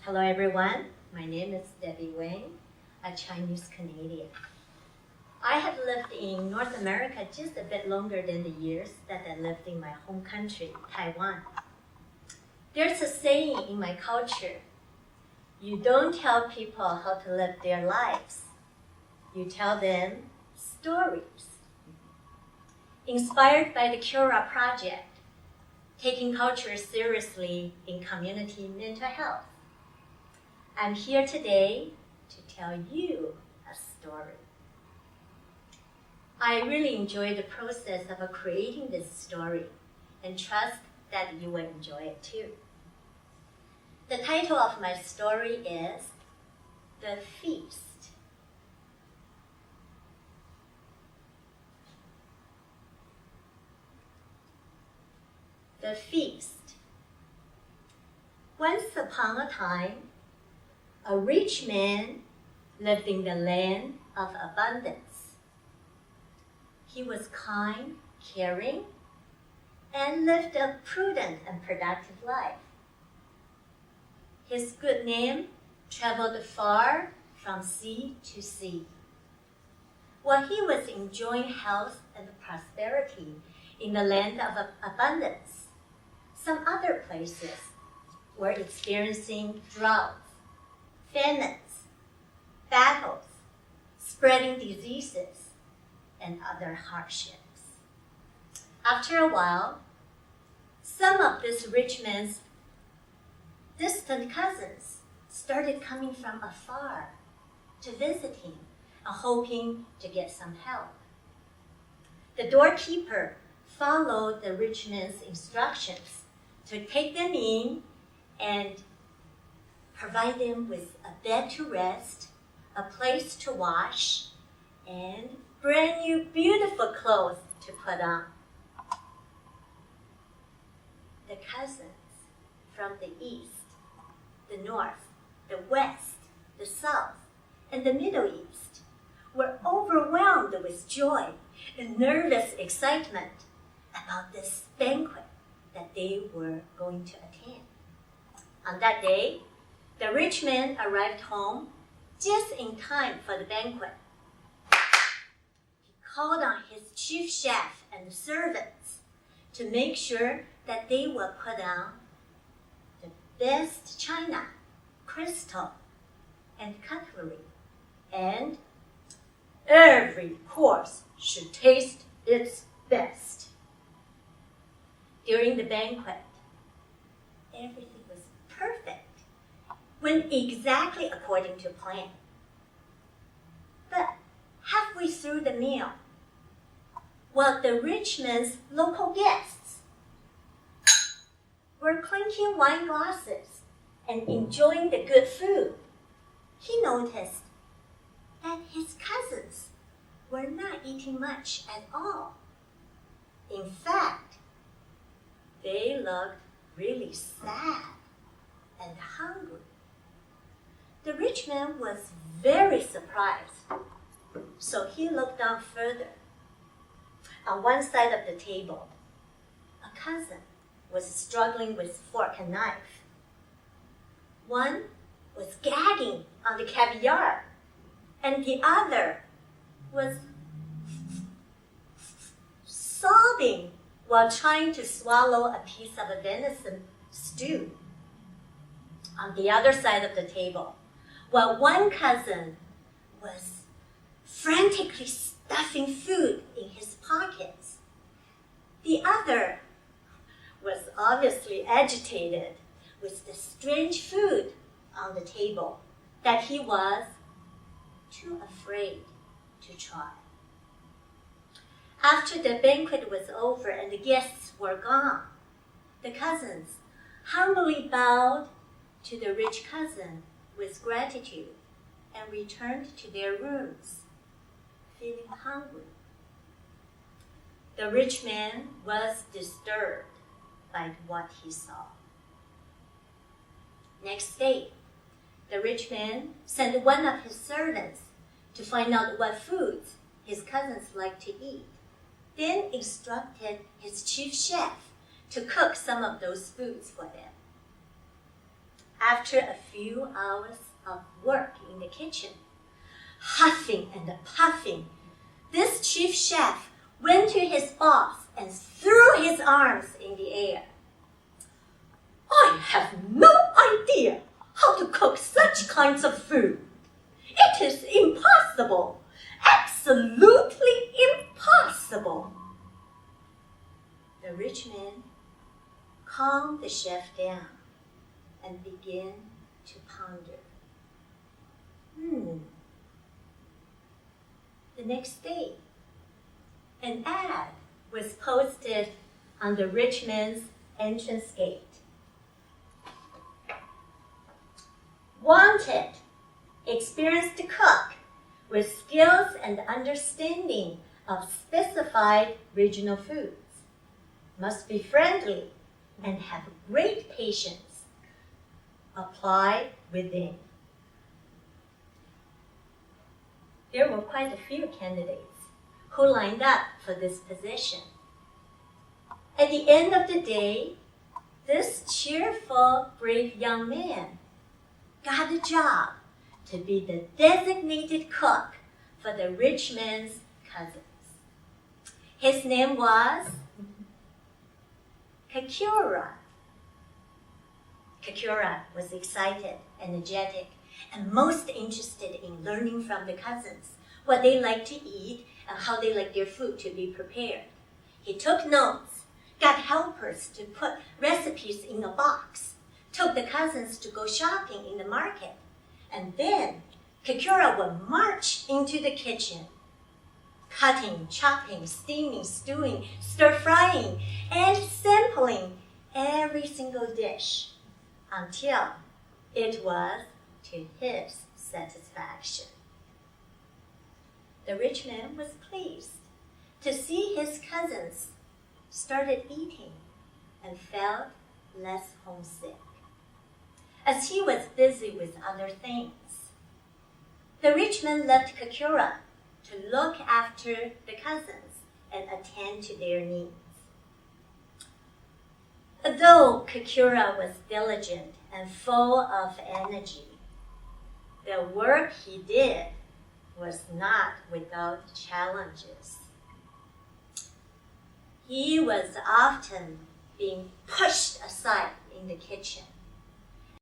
Hello everyone, my name is Debbie Wang, a Chinese Canadian. I have lived in North America just a bit longer than the years that I lived in my home country, Taiwan. There's a saying in my culture, you don't tell people how to live their lives, you tell them stories. Inspired by the CURA project, taking culture seriously in community mental health, I'm here today to tell you a story. I really enjoy the process of creating this story and trust that you will enjoy it too. The title of my story is The Feast. The Feast. Once upon a time, a rich man lived in the land of abundance. He was kind, caring, and lived a prudent and productive life. His good name traveled far from sea to sea. While he was enjoying health and prosperity in the land of abundance, some other places were experiencing droughts, famines, battles, spreading diseases, and other hardships. After a while, some of this rich man's distant cousins started coming from afar to visit him and hoping to get some help. The doorkeeper followed the rich man's instructions to take them in and provide them with a bed to rest, a place to wash, and brand new beautiful clothes to put on. The cousins from the east, the north, the west, the south, and the Middle East were overwhelmed with joy and nervous excitement about this banquet that they were going to attend. On that day, the rich man arrived home just in time for the banquet. He called on his chief chef and servants to make sure that they will put on the best china, crystal, and cutlery, and every course should taste its best. During the banquet, everything was perfect, went exactly according to plan. But halfway through the meal, while the rich man's local guests were clinking wine glasses and enjoying the good food, he noticed that his cousins were not eating much at all. In fact, they looked really sad and hungry. The rich man was very surprised, so he looked down further. On one side of the table, a cousin was struggling with fork and knife. One was gagging on the caviar, and the other was sobbing while trying to swallow a piece of a venison stew. On the other side of the table, while one cousin was frantically stuffing food in his pockets, the other was obviously agitated with the strange food on the table that he was too afraid to try. After the banquet was over and the guests were gone, the cousins humbly bowed to the rich cousin with gratitude and returned to their rooms, feeling hungry. The rich man was disturbed by what he saw. Next day, the rich man sent one of his servants to find out what foods his cousins liked to eat, then instructed his chief chef to cook some of those foods for them. After after a few hours of work in the kitchen, huffing and puffing, this chief chef went to his boss and threw his arms in the air. "I have no idea how to cook such kinds of food. It is impossible, absolutely impossible." The rich man calmed the chef down and began to ponder. The next day, an ad was posted on the rich man's entrance gate. Wanted, experienced cook with skills and understanding of specified regional foods. Must be friendly and have great patience. Apply within. There were quite a few candidates who lined up for this position. At the end of the day, this cheerful, brave young man got a job to be the designated cook for the rich man's cousins. His name was CURA. CURA was excited, energetic, and most interested in learning from the cousins what they like to eat and how they like their food to be prepared. He took notes, got helpers to put recipes in a box, took the cousins to go shopping in the market, and then CURA would march into the kitchen, cutting, chopping, steaming, stewing, stir-frying, and sampling every single dish until it was to his satisfaction. The rich man was pleased to see his cousins started eating and felt less homesick, as he was busy with other things. The rich man left CURA to look after the cousins and attend to their needs. Though CURA was diligent and full of energy, the work he did was not without challenges. He was often being pushed aside in the kitchen